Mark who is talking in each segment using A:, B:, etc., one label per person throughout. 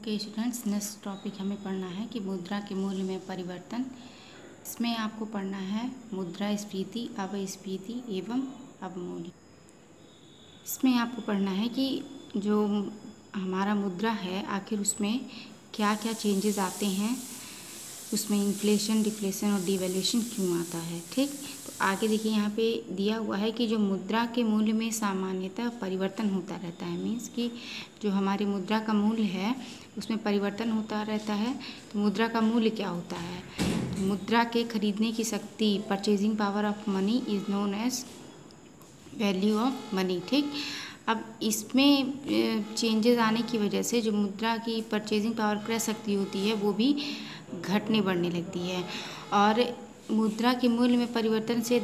A: Okay students, next topic हमें पढ़ना है कि मुद्रा के मूल्य में परिवर्तन। इसमें आपको पढ़ना है मुद्रास्फीति, अपस्फीति एवं अवमूल्यन। इसमें आपको पढ़ना है कि जो हमारा मुद्रा है आखिर उसमें क्या क्या चेंजेस आते हैं, उसमें इन्फ्लेशन, डिफ्लेशन और डिवैल्यूएशन क्यों आता है। ठीक, तो आगे देखिए यहाँ पे दिया हुआ है कि जो मुद्रा के मूल्य में सामान्यतः परिवर्तन होता रहता है। मीन्स कि जो हमारी मुद्रा का मूल्य है उसमें परिवर्तन होता रहता है। तो मुद्रा का मूल्य क्या होता है? तो मुद्रा के खरीदने की शक्ति, purchasing power of money is known as value of money. ठीक, अब इसमें चेंजेस आने की वजह से जो मुद्रा की परचेजिंग पावर, क्रय शक्ति होती है वो भी घटने बढ़ने लगती है। और मुद्रा के मूल्य में परिवर्तन से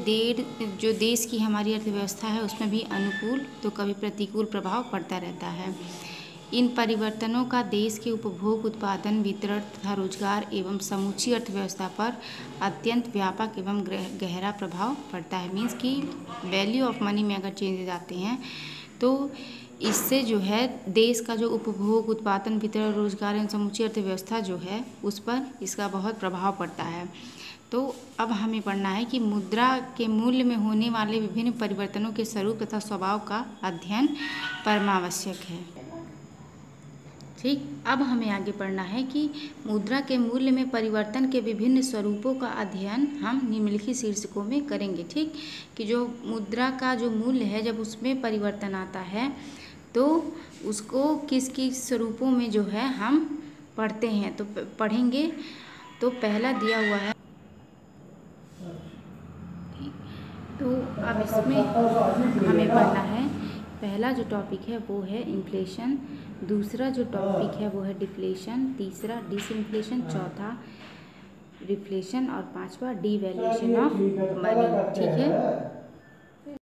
A: जो देश की हमारी अर्थव्यवस्था है उसमें भी अनुकूल तो कभी प्रतिकूल प्रभाव पड़ता रहता है। इन परिवर्तनों का देश के उपभोग, उत्पादन, वितरण तथा रोजगार एवं समूची अर्थव्यवस्था पर अत्यंत व्यापक एवं गहरा प्रभाव पड़ता है। मीन्स कि वैल्यू ऑफ मनी में अगर चेंजेस आते हैं तो इससे जो है देश का जो उपभोग, उत्पादन, वितरण, रोजगार एवं समूची अर्थव्यवस्था जो है उस पर इसका बहुत प्रभाव पड़ता है। तो अब हमें पढ़ना है कि मुद्रा के मूल्य में होने वाले विभिन्न परिवर्तनों के स्वरूप तथा स्वभाव का अध्ययन परमावश्यक है। ठीक, अब हमें आगे पढ़ना है कि मुद्रा के मूल्य में परिवर्तन के विभिन्न स्वरूपों का अध्ययन हम निम्नलिखित शीर्षकों में करेंगे। ठीक, कि जो मुद्रा का जो मूल्य है जब उसमें परिवर्तन आता है तो उसको किस किस स्वरूपों में जो है हम पढ़ते हैं तो पढ़ेंगे। तो पहला दिया हुआ है, तो अब इसमें हमें पढ़ना है, पहला जो टॉपिक है वो है इन्फ्लेशन, दूसरा जो टॉपिक है वो है डिफ्लेशन, तीसरा डिसइन्फ्लेशन, चौथा रिफ्लेशन और पांचवा डिवैल्यूएशन ऑफ मनी। ठीक है।